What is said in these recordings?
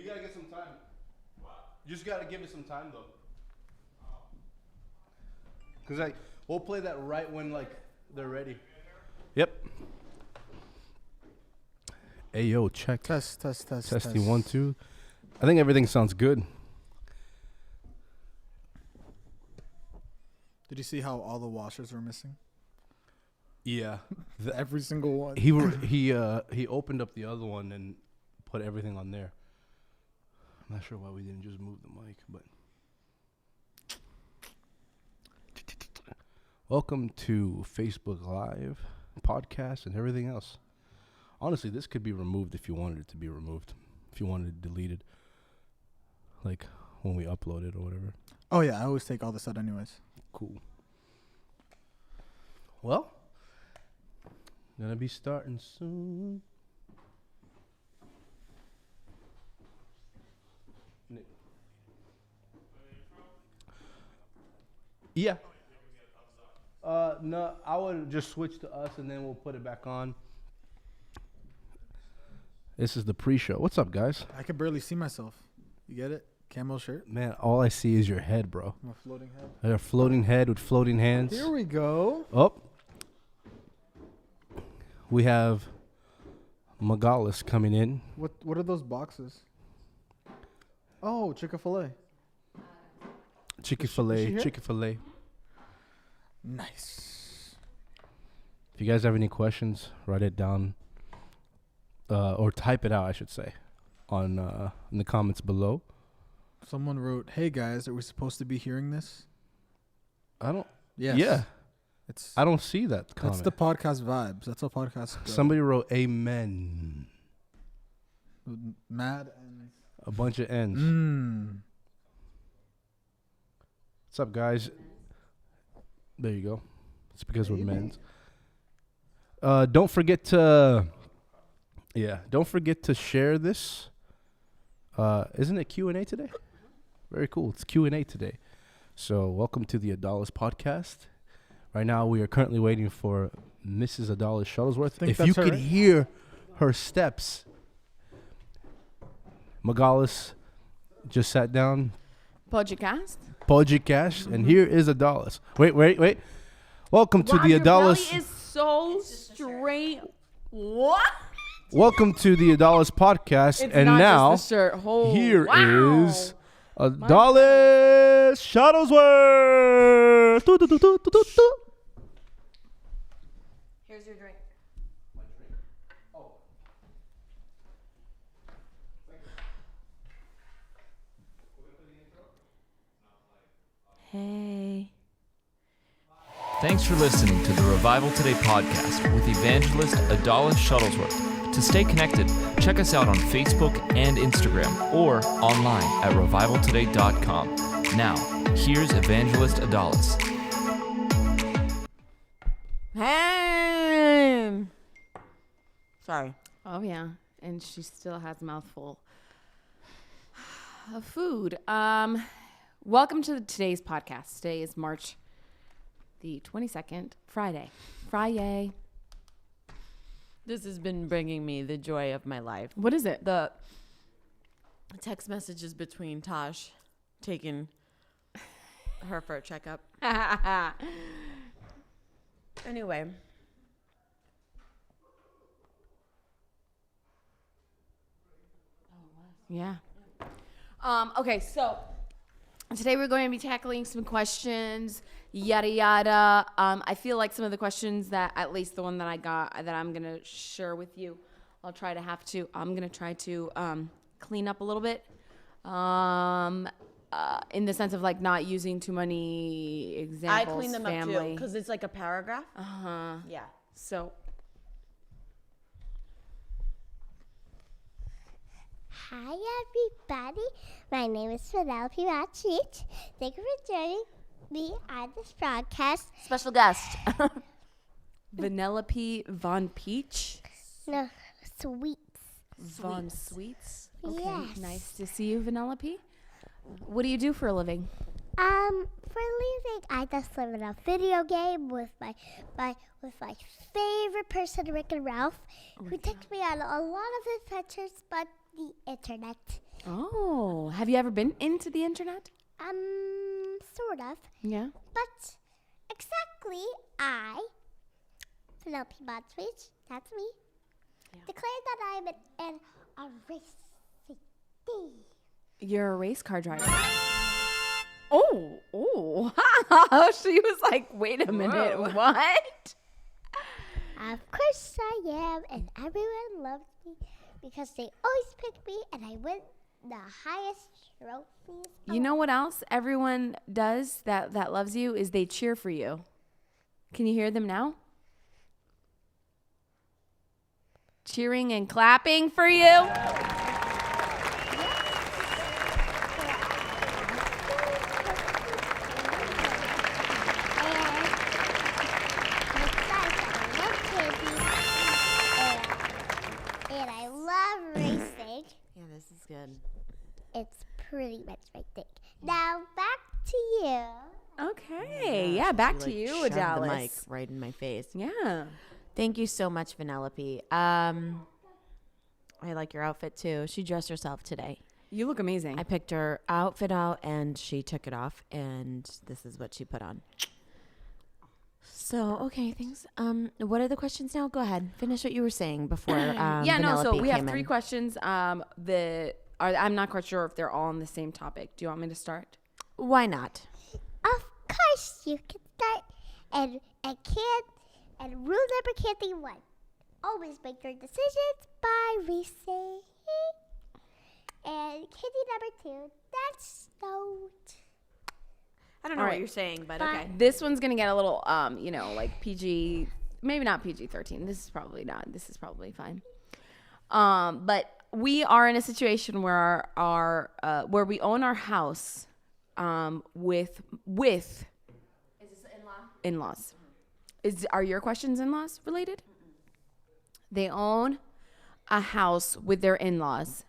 gotta get some time. You just gotta give it some time though. Cause like we'll play that right when like they're ready. Yep. Hey yo, check. Testing 1 2. I think everything sounds good. Did you see how all the washers were missing? Yeah. Every single one. He opened up the other one and put everything on there. I'm not sure why we didn't just move the mic, but welcome to Facebook Live, podcast, and everything else. Honestly, this could be removed if you wanted it to be removed. If you wanted it deleted. Like when we upload it or whatever. Oh, yeah. I always take all this out anyways. Cool. Well, gonna be starting soon. Yeah. No, I would just switch to us and then we'll put it back on. This is the pre-show. What's up, guys? I can barely see myself. You get it? Camo shirt. Man, all I see is your head, bro. My floating head. A floating head with floating hands. Here we go. Oh. We have Adalis coming in. What are those boxes? Oh, Chick-fil-A. Chick-fil-A. Nice. If you guys have any questions, write it down. Or type it out, I should say, on in the comments below. Someone wrote, "Hey guys, are we supposed to be hearing this?" I don't. Yes. Yeah. It's. I don't see that comment. That's the podcast vibes. That's how podcasts go. Somebody wrote amen. Mad and a bunch of N's. What's up, guys? There you go. It's because we're men's. Don't forget to. Yeah, don't forget to share this. Isn't it Q&A today? Very cool. It's Q&A today. So welcome to the Adalis Podcast. Right now we are currently waiting for Mrs. Adalis Shuttlesworth. If you could hear her steps. Adalis just sat down. Podcast. And here is Adalis. Wait. Welcome to the Adalis. Your belly is so straight. What? Welcome to the Adalis Podcast, it's and not now just the shirt. Oh, here wow. is Adalis Shuttlesworth. Here's your drink. My drink? Oh. Hey. Thanks for listening to the Revival Today podcast with evangelist Adalis Shuttlesworth. To stay connected, check us out on Facebook and Instagram or online at revivaltoday.com. Now, here's evangelist Adalis. Hey. Sorry. Oh, yeah. And she still has a mouthful of food. Welcome to today's podcast. Today is March the 22nd, Friday. This has been bringing me the joy of my life. What is it? The text messages between Tosh taking her for a checkup. Anyway. Yeah. Okay, so today we're going to be tackling some questions, yada yada. I feel like some of the questions that, at least the one that I got, that I'm gonna share with you, I'm gonna try to clean up a little bit, in the sense of like not using too many examples. I clean them up too because it's like a paragraph. Yeah. So. Hi, everybody. My name is Penelope Ratchich. Thank you for joining me on this broadcast. Special guest. Vanellope Von Peach. No, Sweets. Von Sweets. Okay, Yes. nice to see you, Vanellope. What do you do for a living? For a living, I just live in a video game with my favorite person, Rick and Ralph, who takes me on a lot of adventures, but the internet. Oh, have you ever been into the internet? Sort of. Yeah. But exactly, Penelope Modswitch, that's me, declared that I'm an a racing thief. You're a race car driver. Oh. She was like, wait a minute, what? Of course I am, and everyone loves me because they always pick me, and I win the highest trophies. You know what else everyone does that loves you is they cheer for you. Can you hear them now? Cheering and clapping for you. And I love racing. Yeah, this is good. It's pretty much my thing. Now back to you. Okay. Yeah, back to you, Shoved the Adalis. mic right in my face. Yeah. Thank you so much, Vanellope. I like your outfit too. She dressed herself today. You look amazing. I picked her outfit out and she took it off, and this is what she put on. So, okay, thanks. What are the questions now? Go ahead. Finish what you were saying before So Vanellope we have came 3 in. questions. I'm not quite sure if they're all on the same topic. Do you want me to start? Why not? Of course you can start. And rule number can't be 1. Always make your decisions by racing. And candy number 2, that's note. I don't know All what right. you're saying, but Bye. okay. This one's gonna get a little, like PG, maybe not PG-13. This is probably not. This is probably fine. But we are in a situation where where we own our house, with. Is this in-laws? Are your questions in-laws related? They own a house with their in-laws.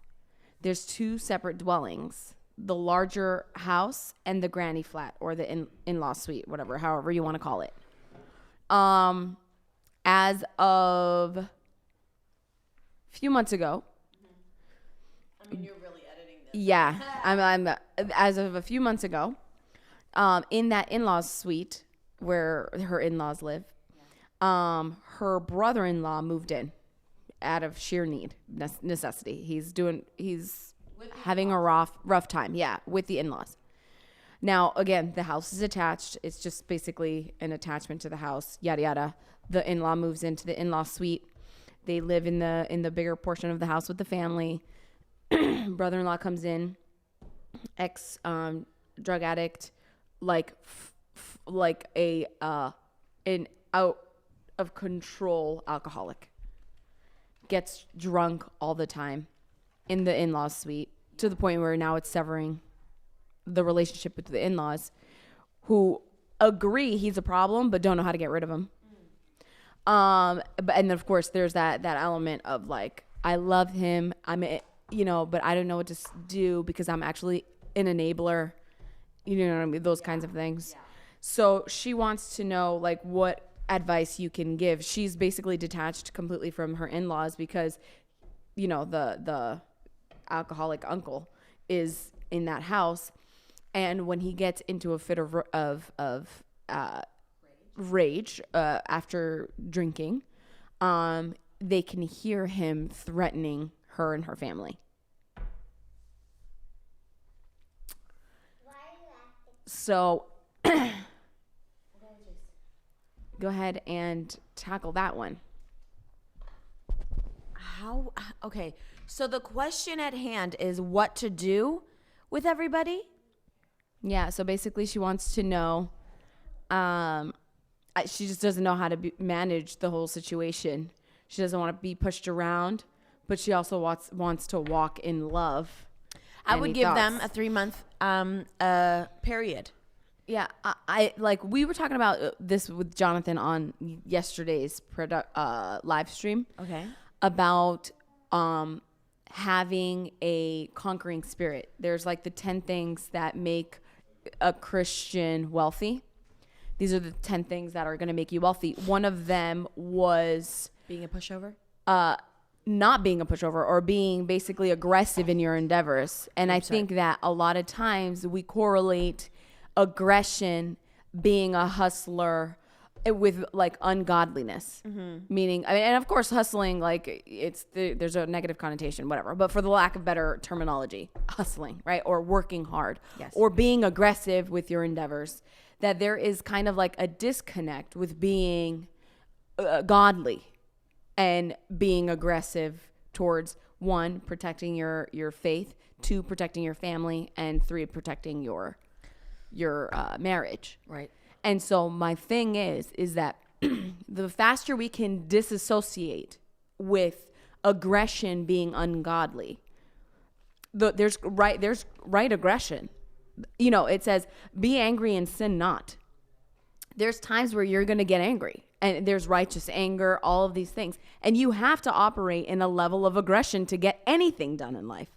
There's 2 separate dwellings. The larger house and the granny flat, or the in-law suite, however you want to call it. As of a few months ago. I mean, you're really editing this. Yeah, I'm as of a few months ago, in that in-law suite where her in-laws live, her brother-in-law moved in out of sheer necessity. He's having a rough time, with the in-laws. Now, again, the house is attached. It's just basically an attachment to the house, yada, yada. The in-law moves into the in-law suite. They live in the bigger portion of the house with the family. Brother-in-law comes in, drug addict, like an out of control alcoholic. Gets drunk all the time in the in-laws suite, to the point where now it's severing the relationship with the in-laws, who agree he's a problem but don't know how to get rid of him. And then of course there's that element of like, I love him, but I don't know what to do because I'm actually an enabler, you know what I mean, those kinds of things. So she wants to know like what advice you can give. She's basically detached completely from her in-laws because the alcoholic uncle is in that house, and when he gets into a fit of rage after drinking, they can hear him threatening her and her family. So go ahead and tackle that one. Okay, so the question at hand is what to do with everybody? Yeah, so basically she wants to know, she just doesn't know how to manage the whole situation. She doesn't want to be pushed around, but she also wants to walk in love. I would Any give them thoughts? a 3-month period. Yeah, I like we were talking about this with Jonathan on yesterday's live stream. Okay. About having a conquering spirit. There's like the 10 things that make a Christian wealthy. These are the 10 things that are going to make you wealthy. One of them was Being a pushover? not being a pushover or being basically aggressive in your endeavors. And I think that a lot of times we correlate aggression, being a hustler, with like ungodliness, meaning, I mean, and of course hustling, like there's a negative connotation, whatever, but for the lack of better terminology, hustling, right? Or working hard, or being aggressive with your endeavors, that there is kind of like a disconnect with being godly and being aggressive towards, 1, protecting your faith, 2, protecting your family, and 3, protecting your marriage. Right. And so my thing is that the faster we can disassociate with aggression being ungodly, there's right aggression. You know, it says, be angry and sin not. There's times where you're going to get angry, and there's righteous anger, all of these things. And you have to operate in a level of aggression to get anything done in life.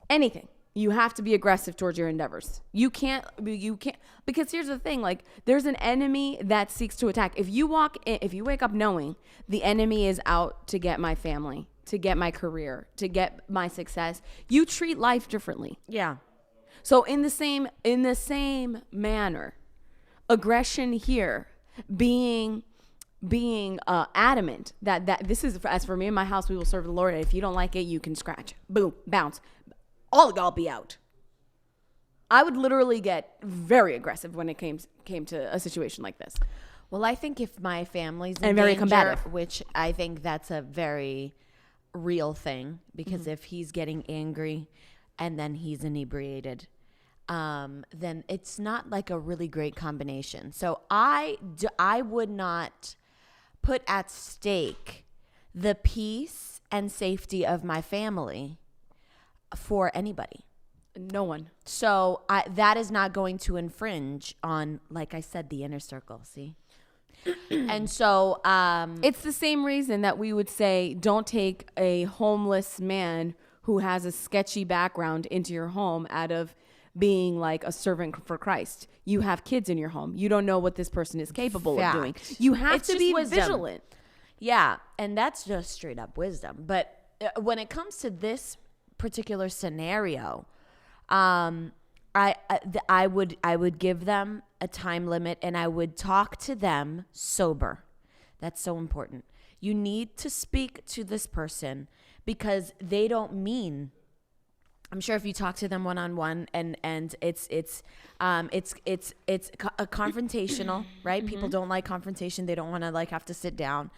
Anything. You have to be aggressive towards your endeavors. You can't, because here's the thing, like, there's an enemy that seeks to attack. If you wake up knowing the enemy is out to get my family, to get my career, to get my success, you treat life differently. Yeah. So in the same manner, aggression here, being adamant that this is, as for me and my house, we will serve the Lord. And if you don't like it, you can scratch, boom, bounce. All y'all be out. I would literally get very aggressive when it came to a situation like this. Well, I think if my family's in And very danger, combative. which I think that's a very real thing, because if he's getting angry and then he's inebriated, then it's not like a really great combination. So I would not put at stake the peace and safety of my family for anybody. No one. So that is not going to infringe on, like I said, the inner circle. See? And so It's the same reason that we would say don't take a homeless man who has a sketchy background into your home out of being like a servant for Christ. You have kids in your home. You don't know what this person is capable of doing. You have It's to just be wisdom. vigilant. Yeah, and that's just straight up wisdom. But when it comes to this particular scenario, I would give them a time limit, and I would talk to them sober. That's so important. You need to speak to this person because they don't mean. I'm sure if you talk to them one-on-one and it's confrontational, right? People don't like confrontation. They don't want to like have to sit down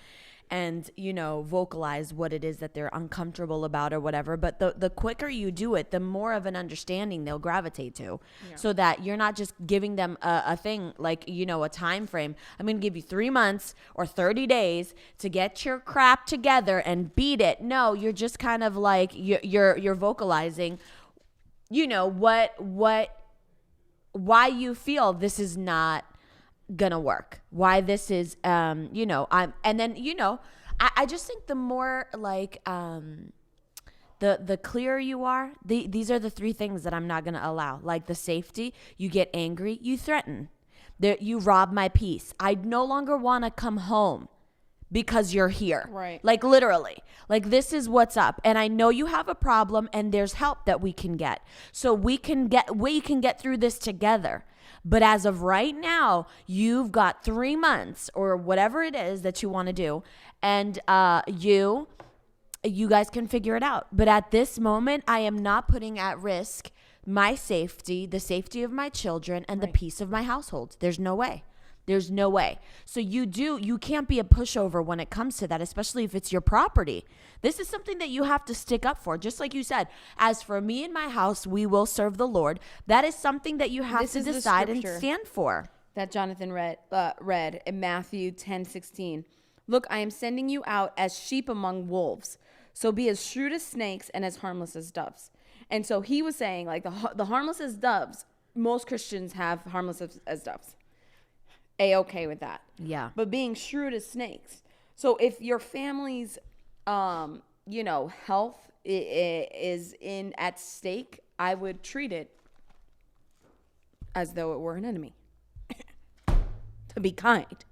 and, you know, vocalize what it is that they're uncomfortable about or whatever. But the quicker you do it, the more of an understanding they'll gravitate to, so that you're not just giving them a thing like, you know, a time frame. I'm going to give you 3 months or 30 days to get your crap together and beat it. No, you're just kind of like you're vocalizing, you know, why you feel this is not gonna work, why this is you know, and then, you know, I just think the more like the clearer you are, these are the 3 things that I'm not gonna allow. Like the safety, you get angry, you threaten, you rob my peace, I no longer want to come home because you're here. Right. Like literally, like this is what's up. And I know you have a problem and there's help that we can get. So we can get through this together. But as of right now, you've got 3 months or whatever it is that you want to do. And you guys can figure it out. But at this moment, I am not putting at risk my safety, the safety of my children, and the peace of my household. There's no way. There's no way. So you can't be a pushover when it comes to that, especially if it's your property. This is something that you have to stick up for. Just like you said, as for me and my house, we will serve the Lord. That is something that you have to decide and stand for. That Jonathan read in Matthew 10:16. Look, I am sending you out as sheep among wolves. So be as shrewd as snakes and as harmless as doves. And so he was saying, like, the harmless as doves, most Christians have harmless as doves. A-okay with that. Yeah. But being shrewd as snakes. So if your family's, you know, health is at stake, I would treat it as though it were an enemy. To be kind.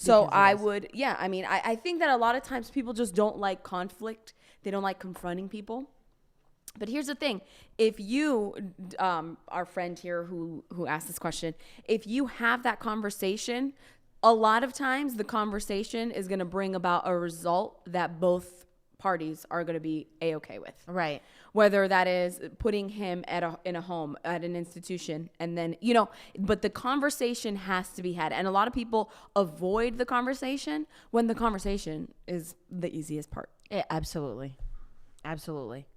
So Because it I is. would, yeah, I mean, I think that a lot of times people just don't like conflict. They don't like confronting people. But here's the thing. If you, our friend here who asked this question, if you have that conversation, a lot of times the conversation is going to bring about a result that both parties are going to be A-okay with. Right. Whether that is putting him in a home, at an institution, and then, but the conversation has to be had. And a lot of people avoid the conversation when the conversation is the easiest part. Yeah, absolutely. Absolutely.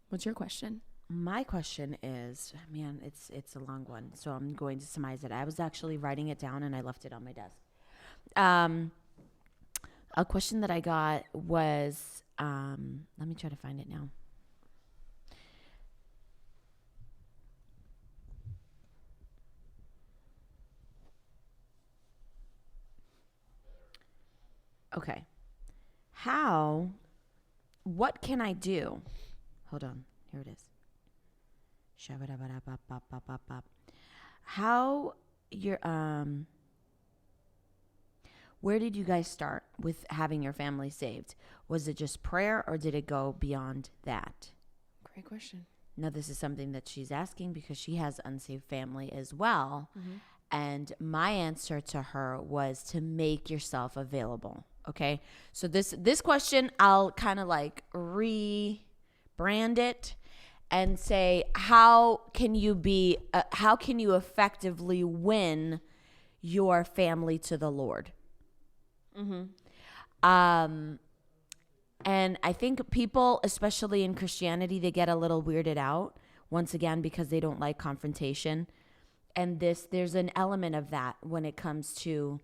What's your question? My question is, man, it's a long one, so I'm going to surmise it. I was actually writing it down and I left it on my desk. A question that I got was, let me try to find it now. Okay. What can I do? Hold on. Here it is. How where did you guys start with having your family saved? Was it just prayer or did it go beyond that? Great question. Now, this is something that she's asking because she has unsaved family as well. Mm-hmm. And my answer to her was to make yourself available. Okay. So this question, I'll kind of like rebrand it and say, how can you effectively win your family to the Lord? Mm-hmm. And I think people, especially in Christianity, they get a little weirded out once again because they don't like confrontation. And there's an element of that when it comes to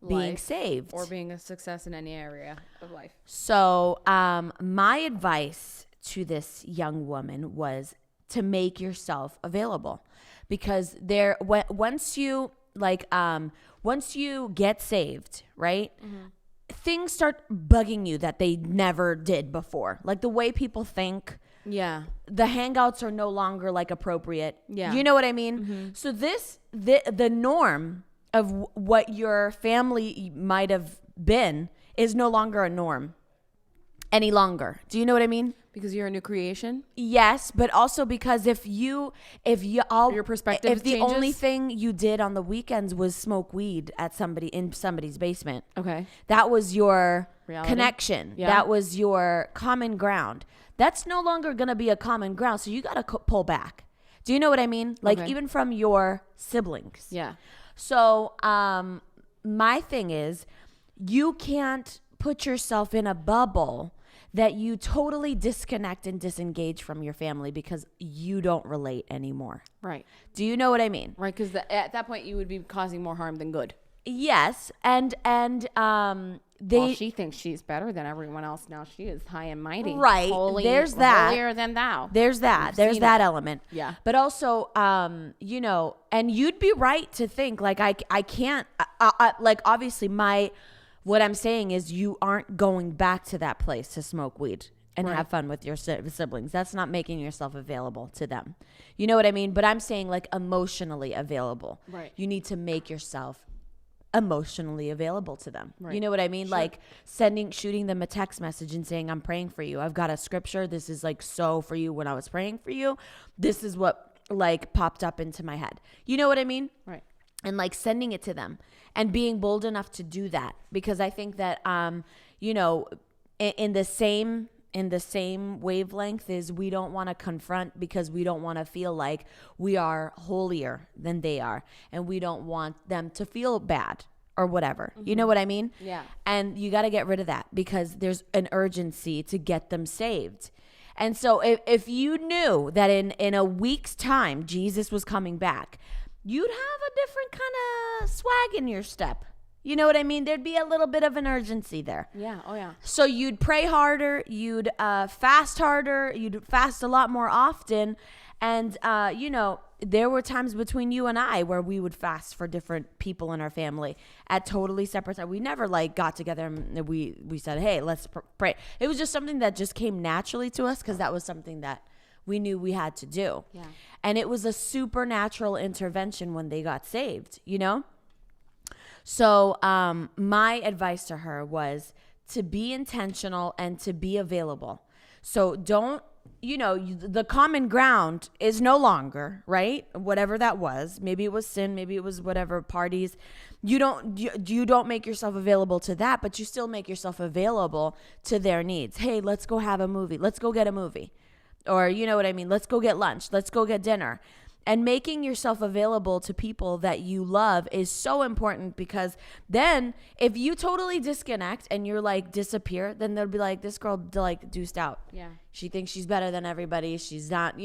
being Life, saved or being a success in any area of life. So, my advice to this young woman was to make yourself available, because once you get saved, right? Mm-hmm. Things start bugging you that they never did before. Like the way people think, Yeah. the hangouts are no longer like appropriate. Yeah. You know what I mean? Mm-hmm. So the norm of what your family might have been is no longer a norm any longer. Do you know what I mean? Because you're a new creation. Yes, but also because if Your perspective if the changes? only thing you did on the weekends was smoke weed in somebody's basement, Okay. that was your Reality? connection. Yeah. That was your common ground. That's no longer going to be a common ground, so you got to pull back. Do you know what I mean? Like Okay. even from your siblings. Yeah. So, my thing is, you can't put yourself in a bubble that you totally disconnect and disengage from your family because you don't relate anymore. Right. Do you know what I mean? Right. Because at that point you would be causing more harm than good. Yes, and She thinks she's better than everyone else now. She is high and mighty. Right. There's that. Holier than thou. There's that. We've There's seen that it. element. Yeah. But also, and you'd be right to think like I can't. Like obviously, what I'm saying is you aren't going back to that place to smoke weed and Right. have fun with your siblings. That's not making yourself available to them. You know what I mean? But I'm saying like emotionally available. Right. You need to make yourself emotionally available to them. Right. You know what I mean? Like shooting them a text message and saying, I'm praying for you. I've got a scripture. This is like so for you. When I was praying for you, this is what like popped up into my head. You know what I mean? Right. And like sending it to them and being bold enough to do that, because I think that, in the same wavelength is we don't want to confront because we don't want to feel like we are holier than they are. And we don't want them to feel bad or whatever. Mm-hmm. You know what I mean? Yeah. And you got to get rid of that because there's an urgency to get them saved. And so if you knew that in a week's time, Jesus was coming back, you'd have a different kind of swag in your step. You know what I mean? There'd be a little bit of an urgency there. Yeah. Oh, yeah. So you'd pray harder, you'd fast harder, you'd fast a lot more often. And, there were times between you and I where we would fast for different people in our family at totally separate times. We never like got together and we said, hey, let's pray. It was just something that just came naturally to us because that was something that we knew we had to do. Yeah. And it was a supernatural intervention when they got saved, you know? So my advice to her was to be intentional and to be available. So don't, the common ground is no longer, right? Whatever that was. Maybe it was sin, maybe it was whatever, parties. You don't make yourself available to that, but you still make yourself available to their needs. Hey, let's go have a movie. Let's go get a movie. Or you know what I mean? Let's go get lunch. Let's go get dinner. And making yourself available to people that you love is so important, because then if you totally disconnect and you're like disappear, then they'll be like, this girl like deuced out. Yeah. She thinks she's better than everybody. She's not,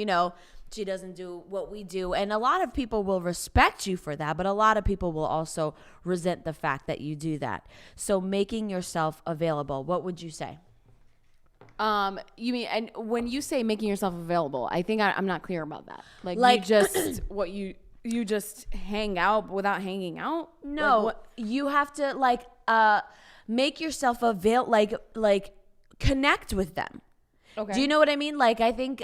she doesn't do what we do. And a lot of people will respect you for that, but a lot of people will also resent the fact that you do that. So making yourself available, what would you say? You mean, and when you say making yourself available, I think I'm not clear about that. Like you just, you just hang out without hanging out? No, you have to make yourself like connect with them. Okay. Do you know what I mean? Like, I think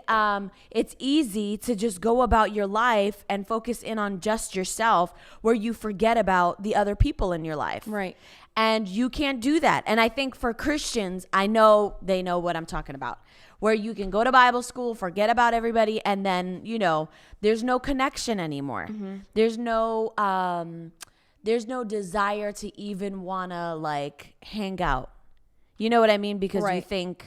it's easy to just go about your life and focus in on just yourself, where you forget about the other people in your life. Right. And you can't do that. And I think for Christians, I know they know what I'm talking about, where you can go to Bible school, forget about everybody, and then, there's no connection anymore. Mm-hmm. There's no desire to even want to like hang out. You know what I mean? Because you think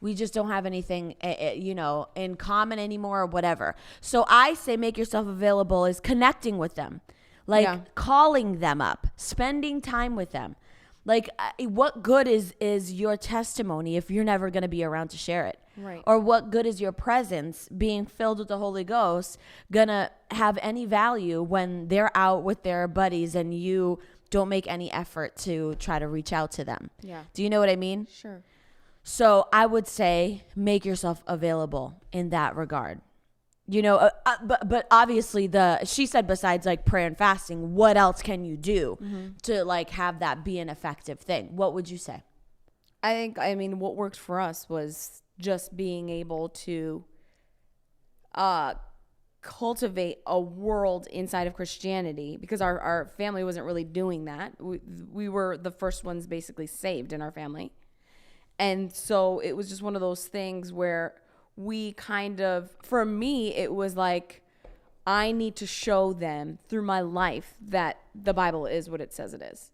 we just don't have anything, in common anymore or whatever. So I say make yourself available is connecting with them. Like calling them up, spending time with them. Like, what good is your testimony if you're never going to be around to share it? Right. Or what good is your presence, being filled with the Holy Ghost, going to have any value when they're out with their buddies and you don't make any effort to try to reach out to them? Yeah. Do you know what I mean? Sure. So I would say make yourself available in that regard. But obviously she said besides like prayer and fasting, what else can you do to like have that be an effective thing? What would you say? I mean, what worked for us was just being able to cultivate a world inside of Christianity, because our family wasn't really doing that. We were the first ones basically saved in our family. And so it was just one of those things where we kind of, for me, it was like, I need to show them through my life that the Bible is what it says it is.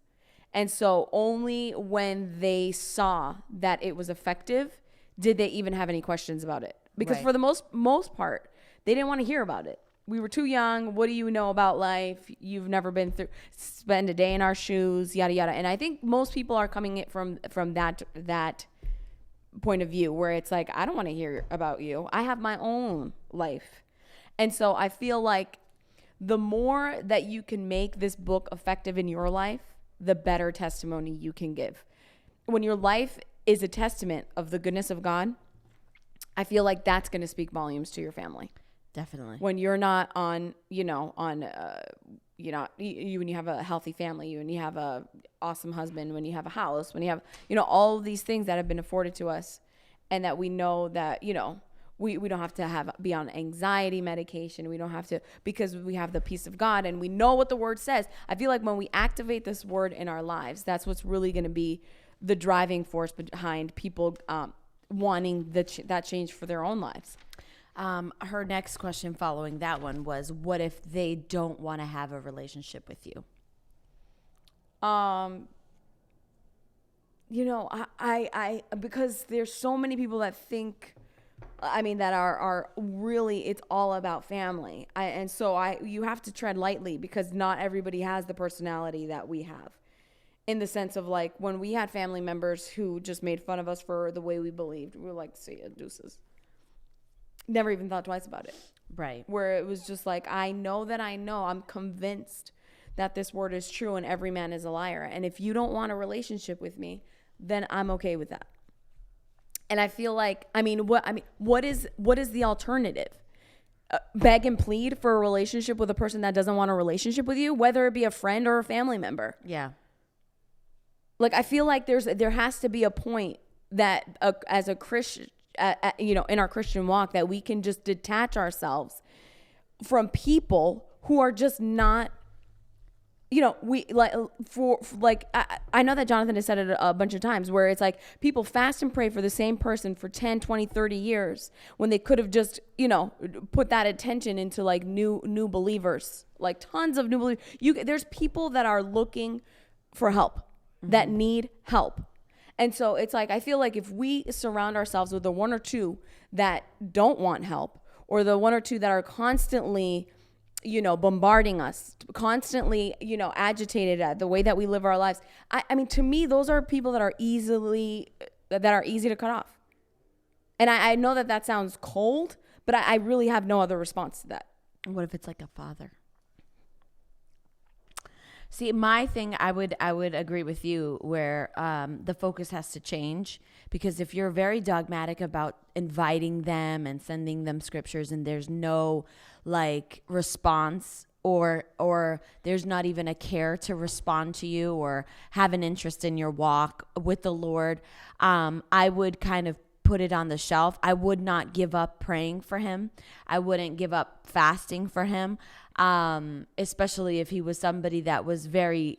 And so only when they saw that it was effective did they even have any questions about it. Because for the most part, they didn't want to hear about it. We were too young. What do you know about life? You've never been through, spend a day in our shoes, yada, yada. And I think most people are coming it from that point of view, where it's like, I don't want to hear about you. I have my own life. And so I feel like the more that you can make this book effective in your life, the better testimony you can give. When your life is a testament of the goodness of God, I feel like that's going to speak volumes to your family. Definitely. When you're not on, when you have a healthy family, when you have a awesome husband, when you have a house, when you have, all of these things that have been afforded to us, and that we know that, we don't have to be on anxiety medication. We don't have to, because we have the peace of God and we know what the word says. I feel like when we activate this word in our lives, that's what's really going to be the driving force behind people wanting that change for their own lives. Her next question following that one was, what if they don't want to have a relationship with you? I because there's so many people that think, that are really, it's all about family. You have to tread lightly, because not everybody has the personality that we have, in the sense of like, when we had family members who just made fun of us for the way we believed, we were like, see ya, deuces. Never even thought twice about it. Right. Where it was just like, I'm convinced that this word is true and every man is a liar. And if you don't want a relationship with me, then I'm okay with that. And I feel like, what is the alternative? Beg and plead for a relationship with a person that doesn't want a relationship with you, whether it be a friend or a family member. Yeah. Like, I feel like there has to be a point that as a Christian, in our Christian walk, that we can just detach ourselves from people who are just not we like I know that Jonathan has said it a bunch of times where it's like people fast and pray for the same person for 10, 20, 30 years when they could have just, put that attention into like new believers, like tons of new believers. There's people that are looking for help, that need help. And so it's like, I feel like if we surround ourselves with the one or two that don't want help, or the one or two that are constantly bombarding us, constantly, agitated at the way that we live our lives. I mean, to me, those are people that are easy to cut off. And I know that sounds cold, but I really have no other response to that. What if it's like a father? See, my thing, I would agree with you where the focus has to change, because if you're very dogmatic about inviting them and sending them scriptures and there's no like response, or there's not even a care to respond to you or have an interest in your walk with the Lord, I would kind of put it on the shelf. I would not give up praying for him. I wouldn't give up fasting for him, especially if he was somebody that was very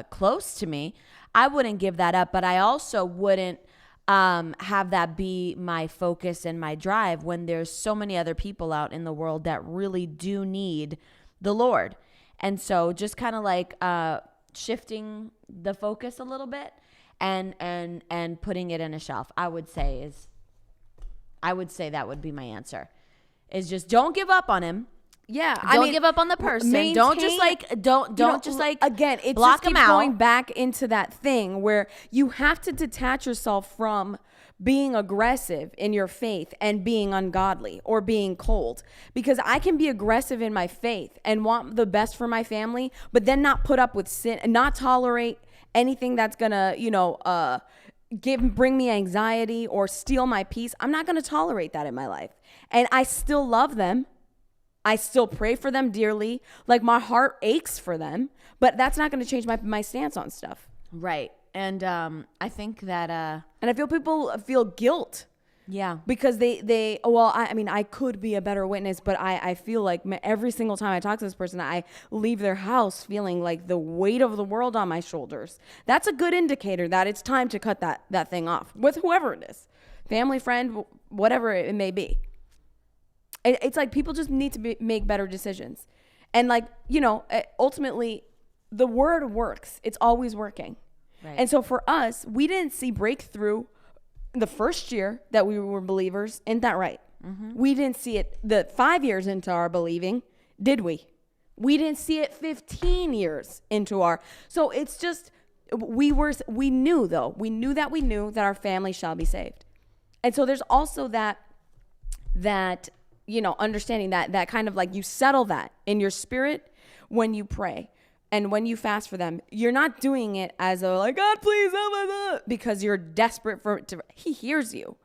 close to me. I wouldn't give that up, but I also wouldn't have that be my focus and my drive when there's so many other people out in the world that really do need the Lord. And so just kind of like shifting the focus a little bit and putting it in a shelf, I would say that would be my answer, is just don't give up on him. Yeah, don't give up on the person. Don't just again. It block just keeps them out. Going back into that thing where you have to detach yourself from being aggressive in your faith and being ungodly or being cold, because I can be aggressive in my faith and want the best for my family, but then not put up with sin and not tolerate anything that's gonna bring me anxiety or steal my peace. I'm not gonna tolerate that in my life, and I still love them. I still pray for them dearly. Like, my heart aches for them, but that's not going to change my stance on stuff. Right. And I think that and I feel people feel guilt. Yeah. Because I could be a better witness, but I feel like every single time I talk to this person, I leave their house feeling like the weight of the world on my shoulders. That's a good indicator that it's time to cut that thing off with whoever it is. Family, friend, whatever it may be. It's like people just need to make better decisions. And like, ultimately the word works. It's always working. Right. And so for us, we didn't see breakthrough the first year that we were believers. Isn't that right? Mm-hmm. We didn't see it the 5 years into our believing, did we? We didn't see it 15 years into our. So it's just, we knew that our family shall be saved. And so there's also that understanding that kind of like you settle that in your spirit when you pray and when you fast for them. You're not doing it as a like, God, please help us, because you're desperate he hears you.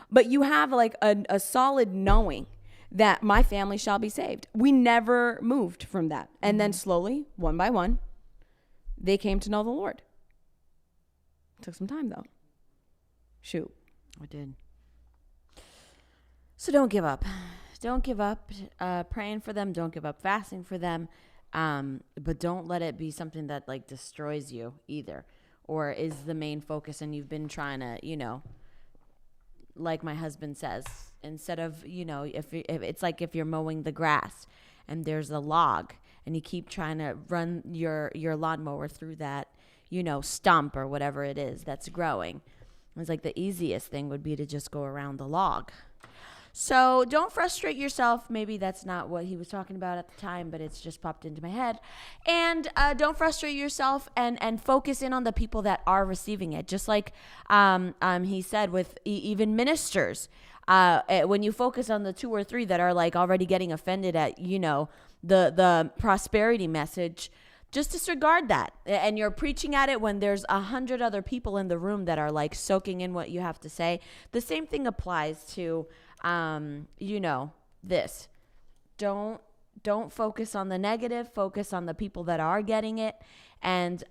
But you have like a solid knowing that my family shall be saved. We never moved from that. And then slowly, one by one, they came to know the Lord. It took some time though. Shoot. I did. So don't give up. Don't give up praying for them. Don't give up fasting for them. But don't let it be something that like destroys you either, or is the main focus. And you've been trying to, like my husband says, instead of, if it's like if you're mowing the grass and there's a log and you keep trying to run your lawnmower through that, stump or whatever it is that's growing. It's like the easiest thing would be to just go around the log. So don't frustrate yourself. Maybe that's not what he was talking about at the time, but it's just popped into my head. And don't frustrate yourself and focus in on the people that are receiving it. Just like he said with even ministers, when you focus on the 2 or 3 that are like already getting offended at, the prosperity message, just disregard that. And you're preaching at it when there's 100 other people in the room that are like soaking in what you have to say. The same thing applies to this. Don't focus on the negative, focus on the people that are getting it, and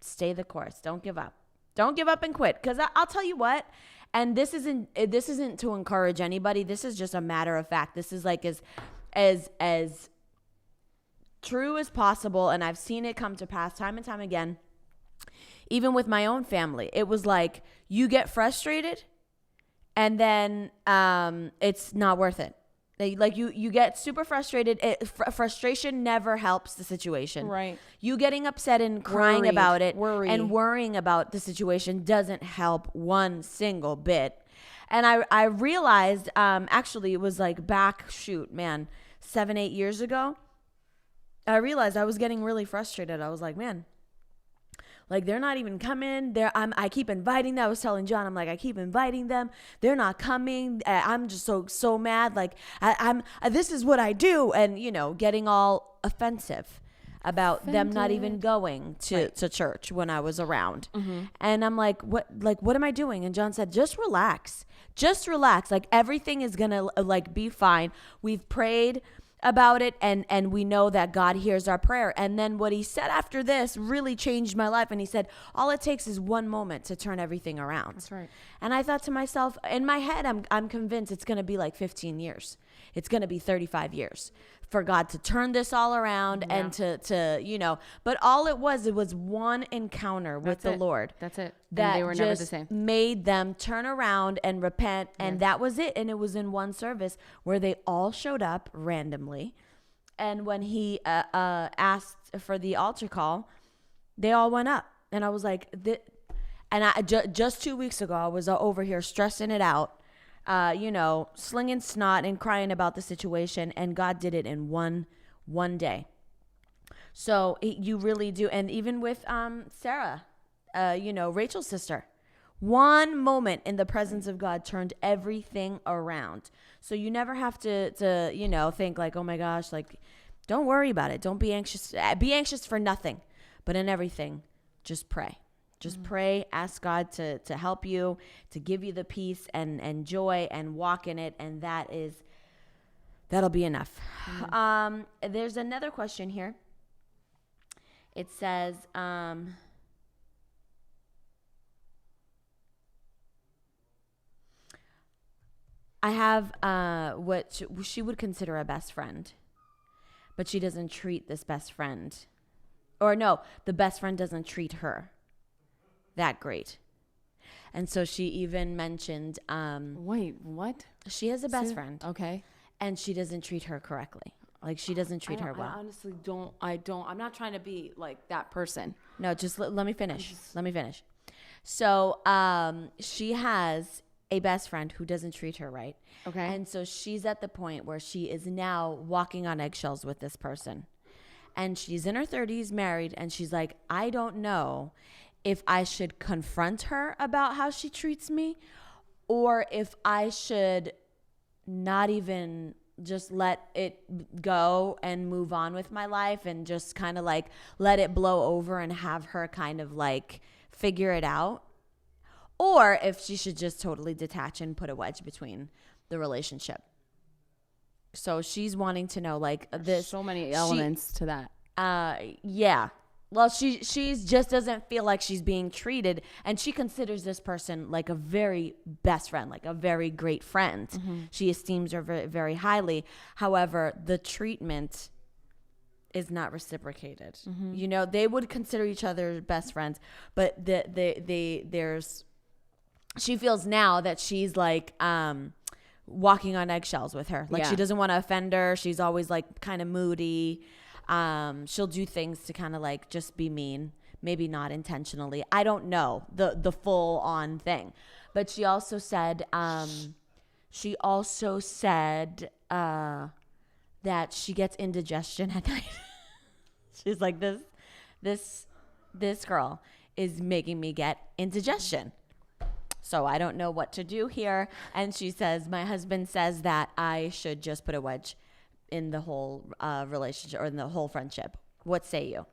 stay the course. Don't give up. Don't give up and quit. Cause I'll tell you what, and this isn't to encourage anybody. This is just a matter of fact. This is like as true as possible, and I've seen it come to pass time and time again, even with my own family. It was like you get frustrated and then it's not worth it. Like you get super frustrated. Frustration never helps the situation. Right. You getting upset and crying Worried. about it Worry. and worrying about the situation doesn't help one single bit. And I realized, actually it was like 7-8 years ago, I realized I was getting really frustrated. I was like, man, like they're not even coming. I keep inviting them. I was telling John, I'm like, I keep inviting them. They're not coming. I'm just so mad. Like I'm this is what I do. And, you know, getting all offensive about them not even going to church when I was around. And I'm like, what am I doing? And John said, just relax. Just relax. Like everything is going to like be fine. We've prayed about it and we know that God hears our prayer. And then what he said after this really changed my life. And he said, all it takes is one moment to turn everything around. That's right. And I thought to myself, in my head, I'm convinced it's going to be like 15 years. It's going to be 35 years for God to turn this all around and to, you know, but all it was one encounter with the Lord. That's it. That And they were never the just same. made them turn around and repent. And that was it. And it was in one service where they all showed up randomly. And when he asked for the altar call, they all went up. And I was like, just 2 weeks ago, I was over here stressing it out. You know, slinging snot and crying about the situation, and God did it in one day. So you really do. And even with Sarah, you know, Rachel's sister, one moment in the presence of God turned everything around. So you never have to you know, think like, oh my gosh, like, don't worry about it. Don't be anxious. Be anxious for nothing, but in everything, just pray. Just pray, ask God to help you, to give you the peace and joy and walk in it. And that'll be enough. There's another question here. It says, I have what she would consider a best friend, but she doesn't treat this best friend. Or no, the best friend doesn't treat her that great. And so she even mentioned Wait, what? she has a best friend Okay. and she doesn't treat her correctly. Like she doesn't treat her well. I honestly don't. I'm not trying to be like that person. No, just let me finish. Let me finish. So she has a best friend who doesn't treat her right. Okay. And so she's at the point where she is now walking on eggshells with this person. And she's in her 30s, married, and she's like, I don't know if I should confront her about how she treats me, or if I should not even just let it go and move on with my life and just kind of like let it blow over and have her kind of like figure it out, or if she should just totally detach and put a wedge between the relationship. So she's wanting to know like this. So many elements to that. Yeah. Well, she's just doesn't feel like she's being treated, and she considers this person like a very best friend, like a very great friend. She esteems her very, very highly. However, the treatment is not reciprocated. You know, they would consider each other best friends, but she feels now that she's like walking on eggshells with her. Like she doesn't want to offend her. She's always like kind of moody. She'll do things to kind of like just be mean, maybe not intentionally. I don't know the full on thing, but she also said that she gets indigestion at night. She's like, this girl is making me get indigestion. So I don't know what to do here. And she says, my husband says that I should just put a wedge in the whole relationship or in the whole friendship. What say you?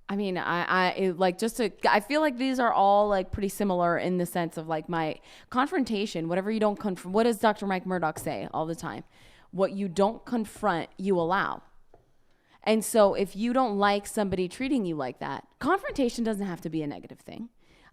I mean, I feel like these are all like pretty similar in the sense of like my confrontation, whatever you don't confront. What does Dr. Mike Murdock say all the time? What you don't confront, you allow. And so if you don't like somebody treating you like that, confrontation doesn't have to be a negative thing.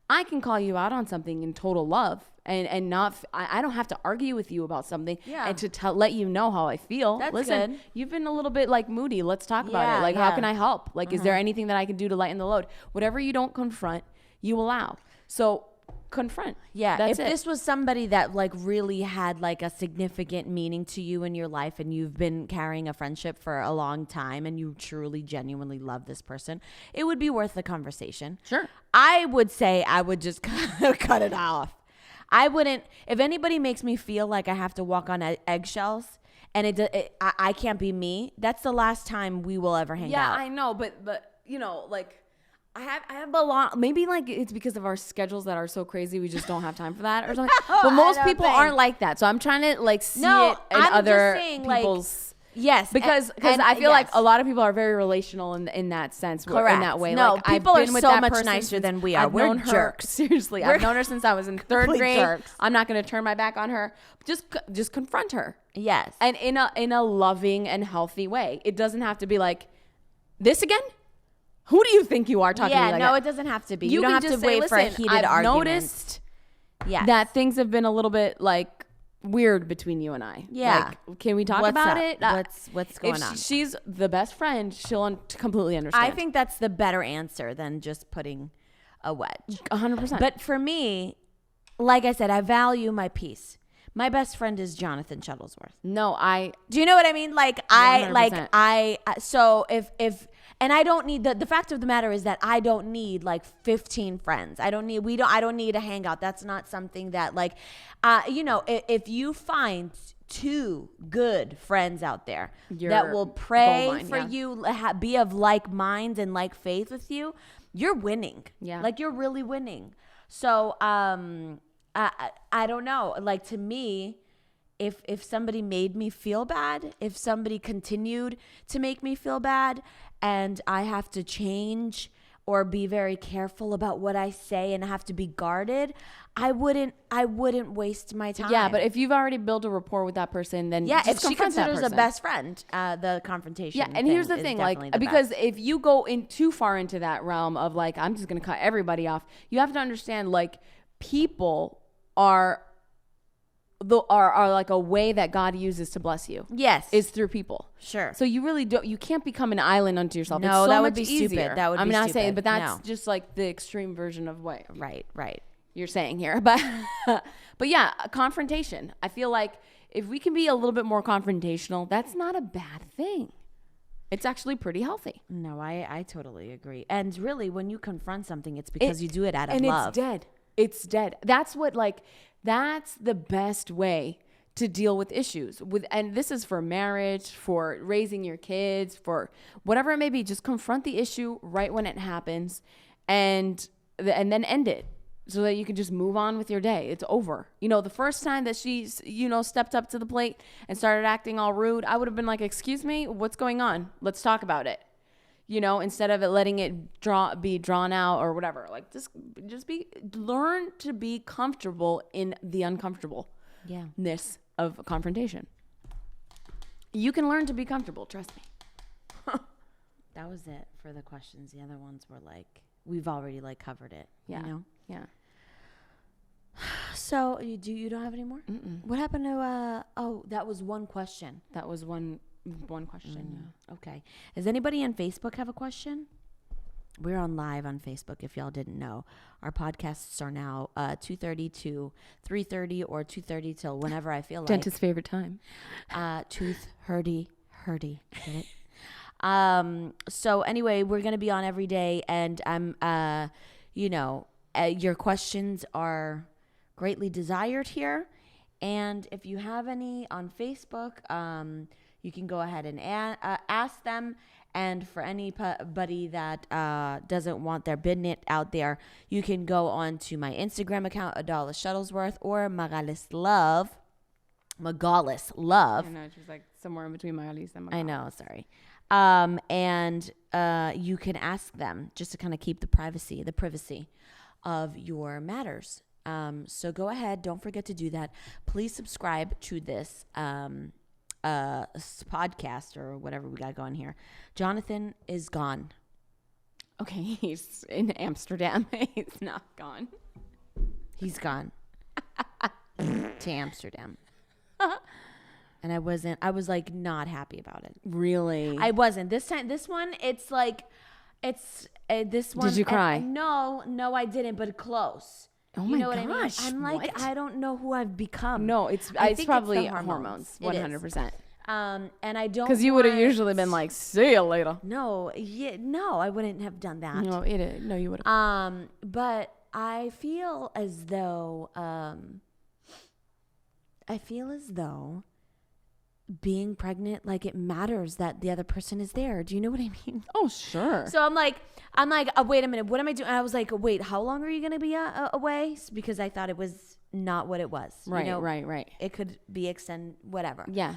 I can call you out on something in total love and not, I don't have to argue with you about something and to let you know how I feel. That's Listen, good. you've been a little bit like moody. Let's talk about Yeah, it. Like, how yeah. can I help? Like, is there anything that I can do to lighten the load? Whatever you don't confront, you allow. So confront. Yeah, That's if it. this was somebody that like really had like a significant meaning to you in your life and you've been carrying a friendship for a long time and you truly genuinely love this person, it would be worth the conversation. Sure. I would say I would just cut it off. I wouldn't, if anybody makes me feel like I have to walk on eggshells and I can't be me, that's the last time we will ever hang out. Yeah, I know, but you know, like I have a lot. Maybe like it's because of our schedules that are so crazy, we just don't have time for that or something. But most people aren't like that, so I'm trying to like see it in I'm other just saying, people's. Yes, Because and I feel like yes. a lot of people are very relational in that sense. Correct. In that way. No, like, people I've are been with so that much person nicer since than we are. I've We're known her, jerks. seriously, I've known her since I was in third Complete grade. jerks. I'm not going to turn my back on her. Just confront her. Yes. And in a loving and healthy way. It doesn't have to be like, this again? Who do you think you are talking to me like no, that? it doesn't have to be. You don't can have to just say, wait for a "Listen, heated I've argument. noticed Yes. that things have been a little bit like weird between you and I. Yeah. Like, can we talk What's about up? it? What's going if on? She's the best friend. She'll completely understand. I think that's the better answer than just putting a wedge. 100%. But for me, like I said, I value my peace. My best friend is Jonathan Shuttlesworth. no, Do you know what I mean? Like 100%. so if and I don't need the fact of the matter is that I don't need like 15 friends. I don't need a hangout. That's not something that like if you find two good friends out there Your that will gold pray mine, for yeah. you, be of like mind and like faith with you, you're winning. Yeah. Like you're really winning. So I don't know. Like to me, if somebody made me feel bad, if somebody continued to make me feel bad, and I have to change or be very careful about what I say and have to be guarded, I wouldn't waste my time. yeah, but if you've already built a rapport with that person, then if just she confront that considers a person. best friend, the confrontation. Yeah, and here's the is thing, definitely like, the because best. if you go in too far into that realm of like, I'm just gonna cut everybody off, you have to understand, like, people are like a way that God uses to bless you. Yes, Is through people. sure. So you really don't. You can't become an island unto yourself. No, it's so that would much be stupid. easier. That would I'm be not stupid. saying, but that's No. just like the extreme version of what right. you're saying here. But but yeah, a confrontation. I feel like if we can be a little bit more confrontational, that's not a bad thing. It's actually pretty healthy. No, I totally agree. And really, when you confront something, it's because you do it out of and love. it's dead. It's dead. That's the best way to deal with issues and this is for marriage, for raising your kids, for whatever it may be. Just confront the issue right when it happens and then end it so that you can just move on with your day. It's over. The first time that she stepped up to the plate and started acting all rude, I would have been like, excuse me, what's going on? Let's talk about it. Instead of letting it be drawn out or whatever. Like just learn to be comfortable in the uncomfortableness of confrontation. You can learn to be comfortable, trust me. That was it for the questions. The other ones were like, we've already like covered it. Yeah. Yeah. So you don't have any more? Mm-mm. What happened to? That was one question. That was one question. Okay. Does anybody on Facebook have a question? We're on live on Facebook, if y'all didn't know. Our podcasts are now 2:30 to 3:30 or 2:30 till whenever I feel like. Dentist's favorite time. Tooth hurdy. Get it? So anyway, we're going to be on every day, and I'm, your questions are greatly desired here. And if you have any on Facebook, you can go ahead and ask them. And for anybody that doesn't want their business out there, you can go on to my Instagram account, Adalis Shuttlesworth, or Magalis Love. I know, it's just like somewhere in between Magalís and Magalis. I know, sorry. And you can ask them just to kind of keep the privacy of your matters. So go ahead. Don't forget to do that. Please subscribe to this podcast or whatever we got going here. Jonathan is gone. Okay, he's in Amsterdam. He's not gone. He's gone to Amsterdam. And I was like not happy about it. Really? I wasn't. This one, it's like, this one. Did you cry? No, I didn't, but close. Oh You my know what gosh, I mean? I'm like, what? I don't know who I've become. No, it's think probably the hormones. It is. 100%. And I don't. Because you would have want- usually been like, see you later. No, no, I wouldn't have done that. No, you would have. But I feel as though, being pregnant, like it matters that the other person is there. Do you know what I mean? Oh, sure. So I'm like, wait a minute, what am I doing? And I was like, wait, how long are you going to be away? Because I thought it was not what it was. Right, you know? right. It could be whatever. Yeah.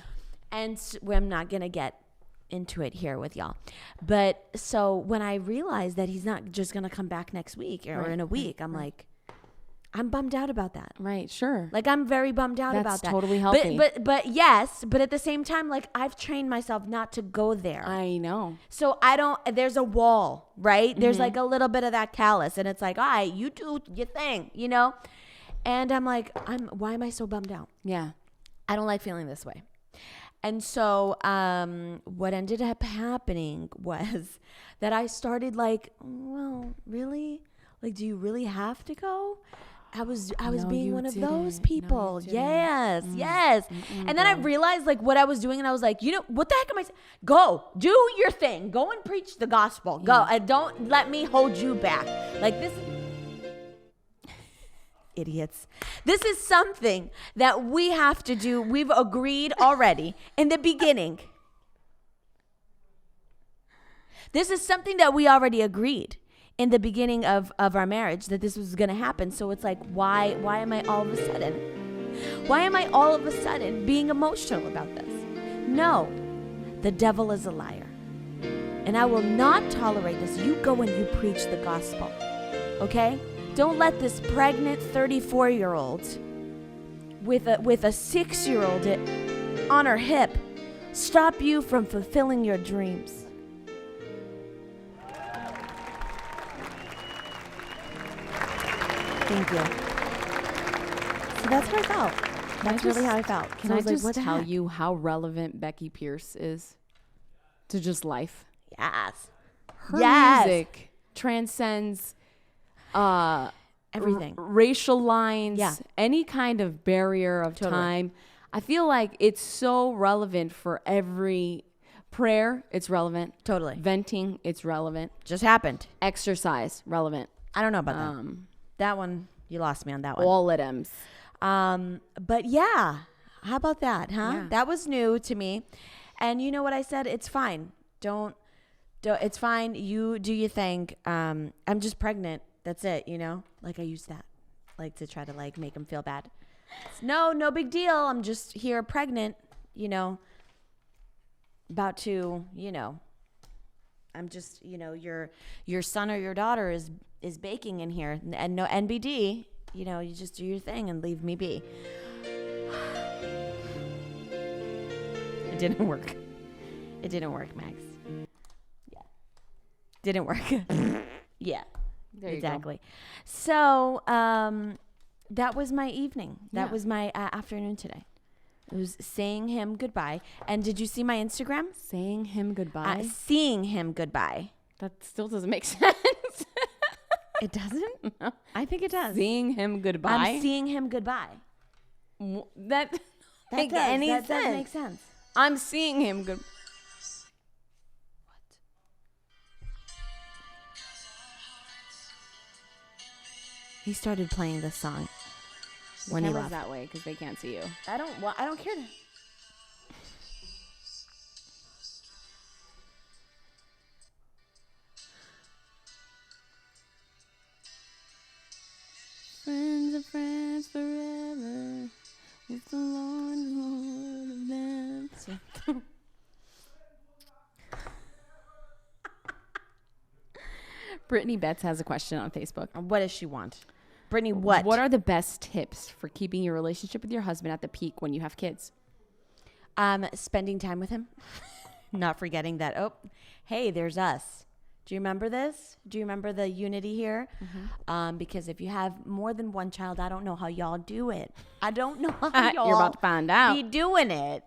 And I'm not going to get into it here with y'all. But so when I realized that he's not just going to come back next week or in a week, I'm like, I'm bummed out about that. Right, sure. Like I'm very bummed out That's about that. totally healthy. But yes, but at the same time, like I've trained myself not to go there. I know. So there's a wall, right? There's like a little bit of that callus and it's like, all right, you do your thing, you know? And I'm like, why am I so bummed out? Yeah. I don't like feeling this way. And so what ended up happening was that I started like, well, really? Like, do you really have to go? I was No, being you one of didn't. those No, people. you didn't. Yes. And then I realized like what I was doing and I was like, you know, what the heck am I saying? Go, do your thing. Go and preach the gospel. Go. And don't let me hold you back. Like this. Idiots. This is something that we have to do. We've agreed already in the beginning. This is something that we already agreed in the beginning of our marriage that this was going to happen. So it's like, why am I all of a sudden being emotional about this? No, the devil is a liar. And I will not tolerate this. You go and you preach the gospel. Okay? Don't let this pregnant 34-year-old with a 6-year-old on her hip stop you from fulfilling your dreams. Thank you. So that's how I felt. That's really how I felt. Can So I was like, just what the tell heck? you how relevant Becky Pierce is to just life? Yes. Her Yes. music transcends Everything. racial lines, Yeah. any kind of barrier of Totally. time. I feel like it's so relevant for every prayer. It's relevant. Totally. Venting. It's relevant. Just happened. Exercise. Relevant. I don't know about that. That one, you lost me on that one. All items. But yeah, how about that, huh? Yeah. That was new to me. And you know what I said? It's fine. Don't it's fine. You do your thing. I'm just pregnant. That's it, you know? Like I use that like to try to like make him feel bad. It's, no big deal. I'm just here pregnant, you know, about to, you know, I'm just, you know, your son or your daughter is baking in here and no NBD, you know, you just do your thing and leave me be. It didn't work. It didn't work, Max. Yeah. Didn't work. Yeah. There you Exactly. So, that was my evening. That Yeah. was my afternoon today. It was saying him goodbye. And did you see my Instagram? Saying him goodbye. Seeing him goodbye. That still doesn't make sense. It doesn't? I think it does. Seeing him goodbye. I'm seeing him goodbye. That doesn't make any that sense. does make sense. I'm seeing him good. He started playing this song when The he camera's left. that way because they can't see you. I don't care. Friends are friends forever. With the Lord of them. Brittany Betts has a question on Facebook. What does she want? Brittany, what? What are the best tips for keeping your relationship with your husband at the peak when you have kids? Spending time with him. Not forgetting that, hey, there's us. Do you remember this? Do you remember the unity here? Because if you have more than one child, I don't know how y'all do it. I don't know how y'all You're about to find out. be doing it.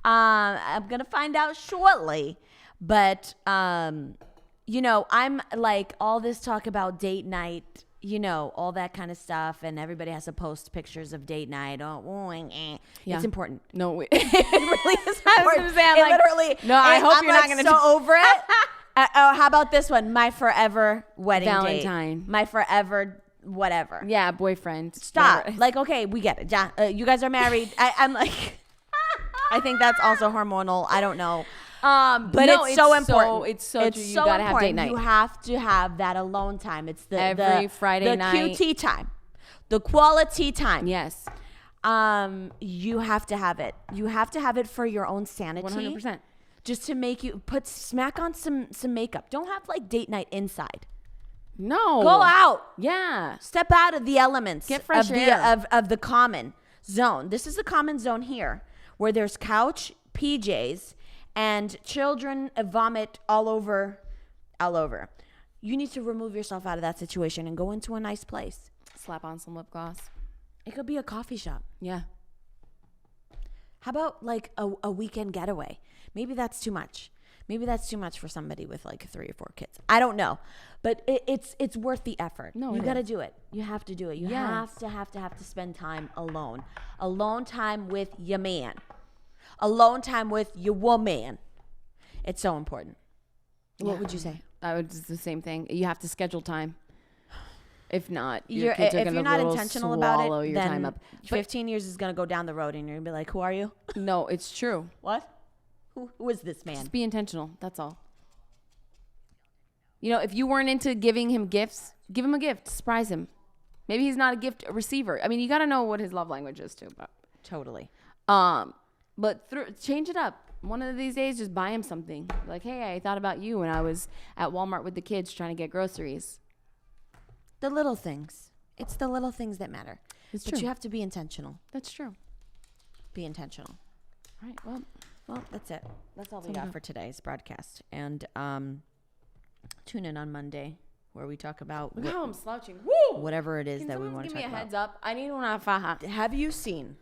I'm going to find out shortly. But, you know, I'm like all this talk about date night, you know, all that kind of stuff. And everybody has to post pictures of date night. Yeah. It's important. No, It really is I was important. gonna say, I'm It like, literally. no, I hope I'm you're not like gonna so do- over it. Oh, how about this one? My forever wedding Valentine. date. My forever whatever. yeah, boyfriend. Stop. Whatever. Like, okay, we get it. Yeah, you guys are married. I'm like, I think that's also hormonal. I don't know. But no, it's so important. It's so true. You gotta have date night. You have to have that alone time. It's the Every Friday the night. QT time, the quality time. Yes, You have to have it. You have to have it for your own sanity. 100%. Just to make you smack on some makeup. Don't have like date night inside. No. Go out. Yeah. Step out of the elements. Get fresh of air. of the common zone. This is the common zone here, where there's couch, PJs, and children vomit all over. You need to remove yourself out of that situation and go into a nice place. Slap on some lip gloss. It could be a coffee shop. Yeah. How about like a weekend getaway? Maybe that's too much. Maybe that's too much for somebody with like 3 or 4 kids. I don't know, but it's worth the effort. No, you it got to is. do it. You have to do it. You Yes. have to spend time alone time with your man, alone time with your woman. It's so important. What would you say? I would do the same thing. You have to schedule time. If not, your If kids are you're gonna not little intentional swallow about it, your then time up. 15 years is gonna go down the road, and you're gonna be like, "Who are you? No, it's true. What? Who is this man?" Just be intentional. That's all. You know, if you weren't into giving him gifts, give him a gift. Surprise him. Maybe he's not a gift receiver. I mean, you got to know what his love language is too. Totally. But change it up. One of these days, just buy him something. Like, hey, I thought about you when I was at Walmart with the kids trying to get groceries. The little things. It's the little things that matter. It's But true. you have to be intentional. That's true. Be intentional. All right. Well, That's it. That's all we got for today's broadcast. And tune in on Monday where we talk about look how I'm slouching. Woo! whatever it is Can that we someone want give to me talk a about. heads up? I need one faja. Have you seen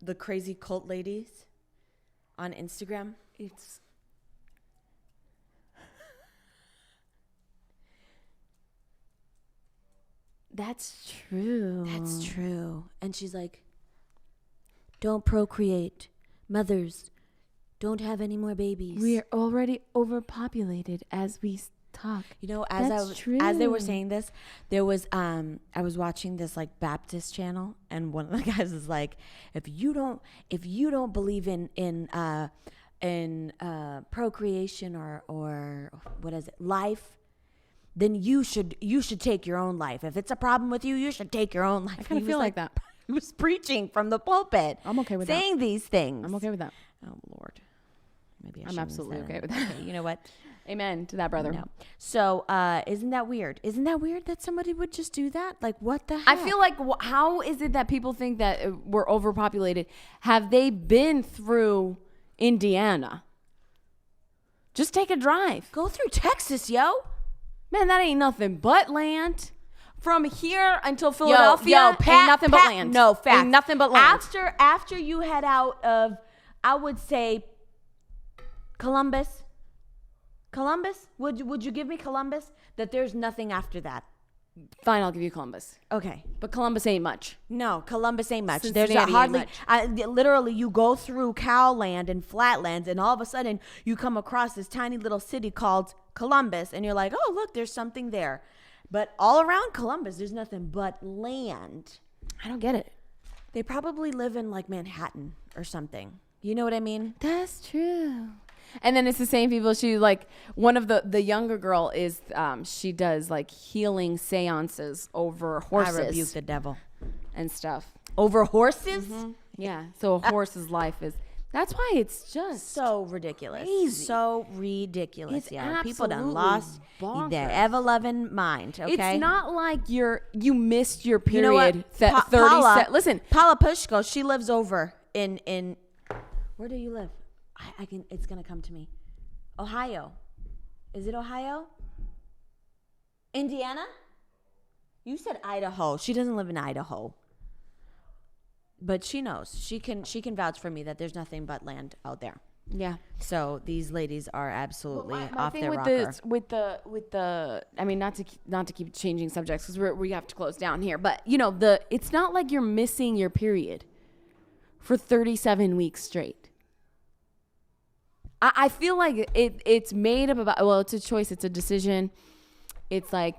the crazy cult ladies on Instagram? It's That's true. That's true. And she's like, don't procreate. Mothers, don't have any more babies. We're already overpopulated as we talk. You know, as as they were saying this, there was I was watching this like Baptist channel, and one of the guys is like, if you don't believe in procreation or what is it, life, then you should take your own life. If it's a problem with you, you should take your own life. I kind He of feel was like that. He was preaching from the pulpit. I'm okay with that. saying these things. I'm okay with that. Oh Lord, maybe I I'm shouldn't have absolutely said okay it. with that. Okay, you know what? Amen to that, brother. No. So, isn't that weird? Isn't that weird that somebody would just do that? Like, what the heck? I feel like how is it that people think that we're overpopulated? Have they been through Indiana? Just take a drive. Go through Texas, yo. Man, that ain't nothing but land. From here until Philadelphia, Pat, ain't nothing but land. No, fact. Ain't nothing but land. After you head out of, I would say, Columbus. Would you give me Columbus? That there's nothing after that. Fine, I'll give you Columbus. Okay. But Columbus ain't much. No, Columbus ain't much. Cincinnati There's ain't hardly. much. Literally, you go through cowland and flatlands, and all of a sudden, you come across this tiny little city called Columbus, and you're like, "Oh, look, there's something there." But all around Columbus, there's nothing but land. I don't get it. They probably live in like Manhattan or something. You know what I mean? That's true. And then it's the same people. She like one of the younger girl is she does like healing seances over horses I rebuke the devil. and stuff. Over horses? Yeah. So a horse's life is that's why it's just So ridiculous. Crazy. So ridiculous. It's Yeah. People done absolutely lost bonkers. their ever-loving mind. Okay. It's not like you missed your You know what? period. 30 Paula, listen, Paula Pushko, she lives over in where do you live? I can. It's gonna come to me. Ohio. Is it Ohio? Indiana? You said Idaho. She doesn't live in Idaho. But she knows. She can vouch for me that there's nothing but land out there. Yeah. So these ladies are absolutely my off thing their with rocker. this, with the I mean, not to keep changing subjects because we have to close down here, but it's not like you're missing your period for 37 weeks straight. I feel like it's made up about, well, it's a choice, it's a decision. It's like,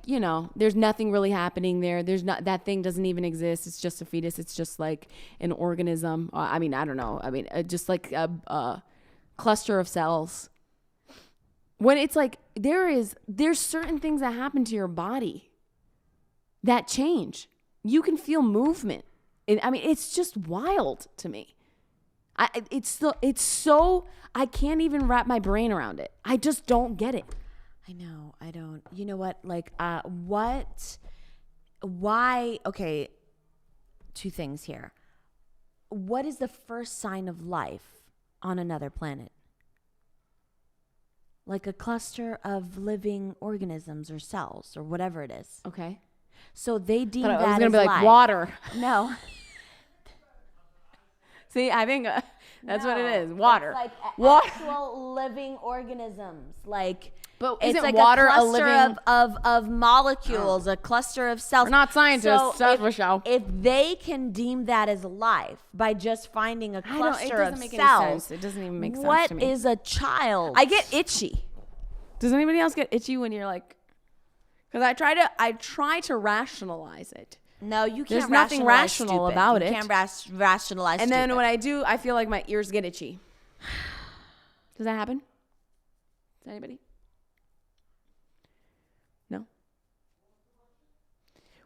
there's nothing really happening there. There's not, that thing doesn't even exist. It's just a fetus. It's just like an organism. I mean, I don't know. I mean, just like a cluster of cells. When it's like, there's certain things that happen to your body that change. You can feel movement. I mean, it's just wild to me. It's so, I can't even wrap my brain around it. I just don't get it. I know. I don't. You know what? Like, why? Okay, two things here. What is the first sign of life on another planet? Like a cluster of living organisms or cells or whatever it is. Okay. So they deem But that I was as going to be like life. water. No. See, I think that's what it is. Water. It's like Water. actual living organisms. Like, But it's isn't like water a a cluster living- of molecules, a cluster of cells. We're not scientists, that's for sure. If they can deem that as life by just finding a cluster doesn't of make cells, any sense. It doesn't even make sense what to me. is a child? I get itchy. Does anybody else get itchy when you're like, because I try to rationalize it. No, you can't. There's nothing rationalize rational stupid. about you it. You can't rationalize. And then stupid. when I do, I feel like my ears get itchy. Does that happen? Does anybody? No?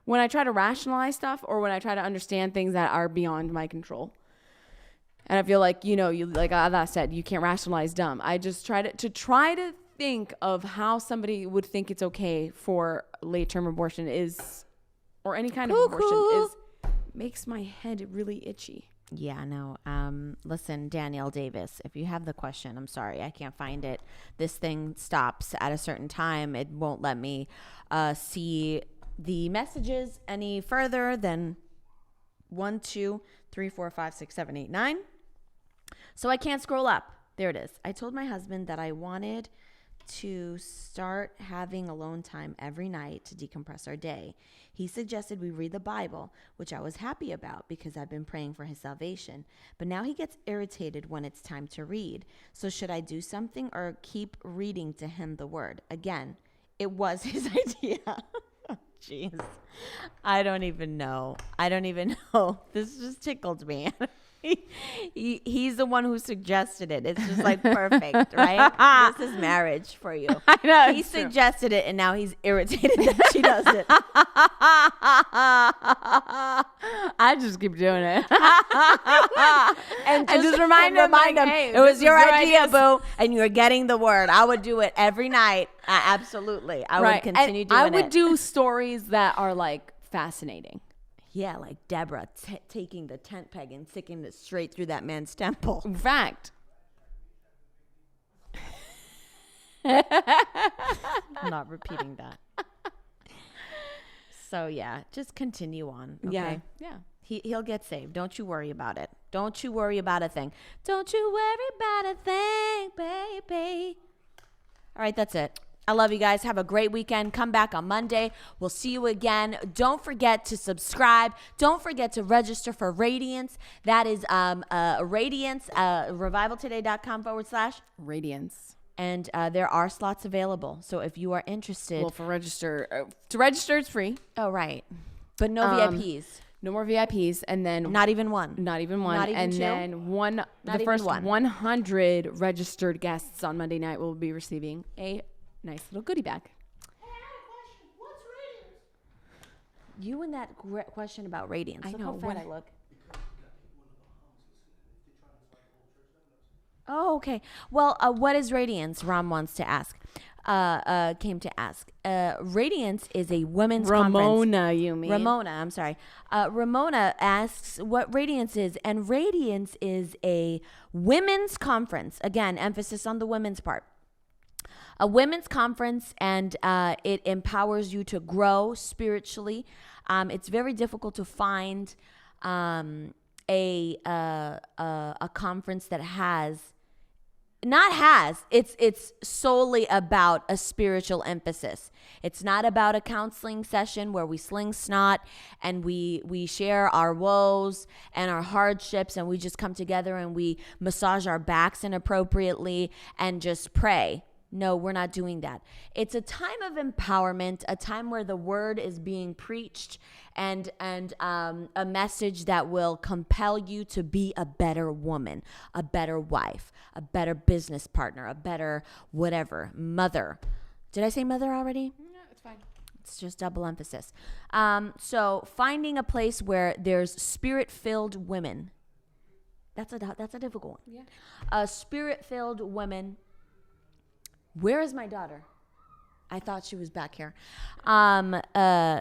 When I try to rationalize stuff or when I try to understand things that are beyond my control. And I feel like, you like I said, you can't rationalize dumb. I just try to think of how somebody would think it's okay for late-term abortion or any kind of abortion makes my head really itchy. Yeah, no. Listen, Danielle Davis, if you have the question, I'm sorry, I can't find it. This thing stops at a certain time. It won't let me see the messages any further than 1, 2, 3, 4, 5, 6, 7, 8, 9. So I can't scroll up. There it is. I told my husband that I wanted to start having alone time every night to decompress our day. He suggested we read the Bible, which I was happy about because I've been praying for his salvation. But now he gets irritated when it's time to read. So should I do something or keep reading to him the word? Again, it was his idea. Jeez. I don't even know. This just tickled me. He's the one who suggested it. It's just like perfect, right? This is marriage for you. I know. He suggested it, and now he's irritated that she does it. I just keep doing it. And just remind him, hey, it was this your is your idea, idea. boo, and you're getting the word. I would do it every night. Absolutely, I would continue doing it. I would do stories that are like fascinating. Yeah, like Deborah taking the tent peg and sticking it straight through that man's temple. In fact. I'm not repeating that. So yeah, just continue on. Okay? Yeah. He'll get saved. Don't you worry about it. Don't you worry about a thing. Don't you worry about a thing, baby. All right, that's it. I love you guys. Have a great weekend. Come back on Monday. We'll see you again. Don't forget to subscribe. Don't forget to register for Radiance. That is Radiance, revivaltoday.com/. Radiance. And there are slots available. So if you are interested. Well, to register, it's free. Oh, right. But no VIPs. No more VIPs. And then Not even one. Not even one. Not even and two? then the first 100 registered guests on Monday night will be receiving a nice little goodie bag. Hey, I have a question. What's radiance? You and that question about Radiance. I Look know, how fat when- I look. Oh, okay. Well, what is Radiance? Ram wants to ask. Came to ask. Radiance is a women's conference. Ramona, you mean? Ramona, I'm sorry. Ramona asks what Radiance is, and Radiance is a women's conference. Again, emphasis on the women's part. a women's conference, and it empowers you to grow spiritually. It's very difficult to find a conference that it's solely about a spiritual emphasis. It's not about a counseling session where we sling snot and we share our woes and our hardships, and we just come together and we massage our backs inappropriately and just pray. No, we're not doing that. It's a time of empowerment, a time where the word is being preached, and a message that will compel you to be a better woman, a better wife, a better business partner, a better whatever, mother. Did I say mother already? No, it's fine. It's just double emphasis. So finding a place where there's spirit-filled women. That's a difficult one. Yeah. Spirit-filled women. Where is my daughter? I thought she was back here.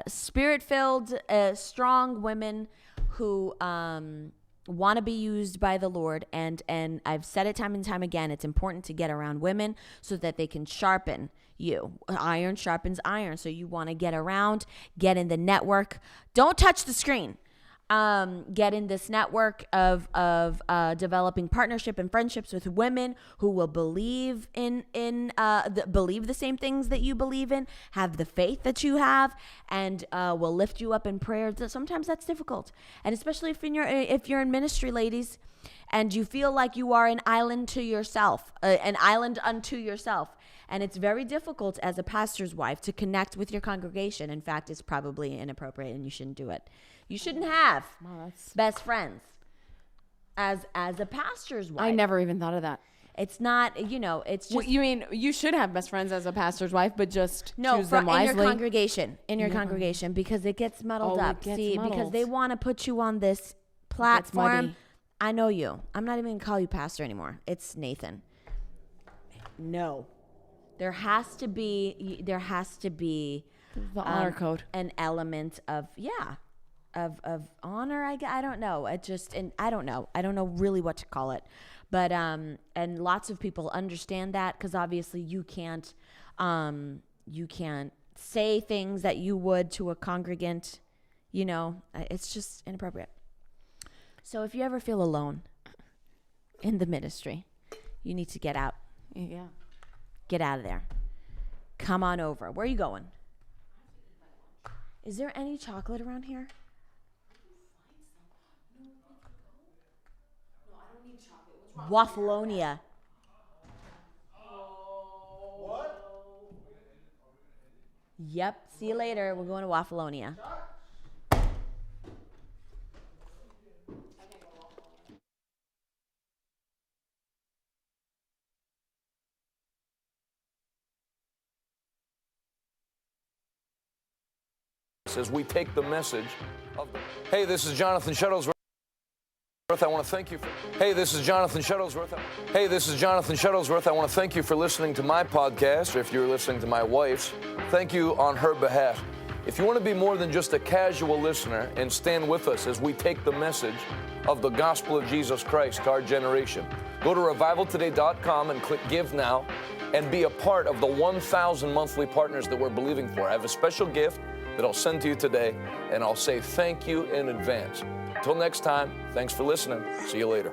Spirit-filled, strong women who want to be used by the Lord. And I've said it time and time again, it's important to get around women so that they can sharpen you. Iron sharpens iron. So you want to get around, get in the network. Don't touch the screen. Get in this network of developing partnership and friendships with women who will believe believe the same things that you believe in, have the faith that you have, and will lift you up in prayer. Sometimes that's difficult, and especially if you're in ministry, ladies, and you feel like you are an island to yourself, an island unto yourself. And it's very difficult as a pastor's wife to connect with your congregation. In fact, it's probably inappropriate and you shouldn't do it. You shouldn't have best friends as a pastor's wife. I never even thought of that. It's not, it's just. Well, you mean you should have best friends as a pastor's wife, but just choose in them wisely? In your congregation, because it gets muddled up. Gets muddled. Because they want to put you on this platform. I know you. I'm not even going to call you pastor anymore. It's Nathan. No. There has to be the honor code, an element of honor. I don't know. I don't know. I don't know really what to call it, but and lots of people understand that, because obviously you can't say things that you would to a congregant. It's just inappropriate. So if you ever feel alone in the ministry, you need to get out. Yeah. Get out of there. Come on over. Where are you going? Is there any chocolate around here? No, I don't need chocolate. Waffalonia. What? Yep. See you later. We're going to Waffalonia. As we take the message of hey, this is Jonathan Shuttlesworth. I want to thank you for this is Jonathan Shuttlesworth. I want to thank you for listening to my podcast, or if you're listening to my wife's, thank you on her behalf. If you want to be more than just a casual listener and stand with us as we take the message of the gospel of Jesus Christ to our generation, go to revivaltoday.com and click Give Now and be a part of the 1,000 monthly partners that we're believing for. I have a special gift that I'll send to you today, and I'll say thank you in advance. Until next time, thanks for listening. See you later.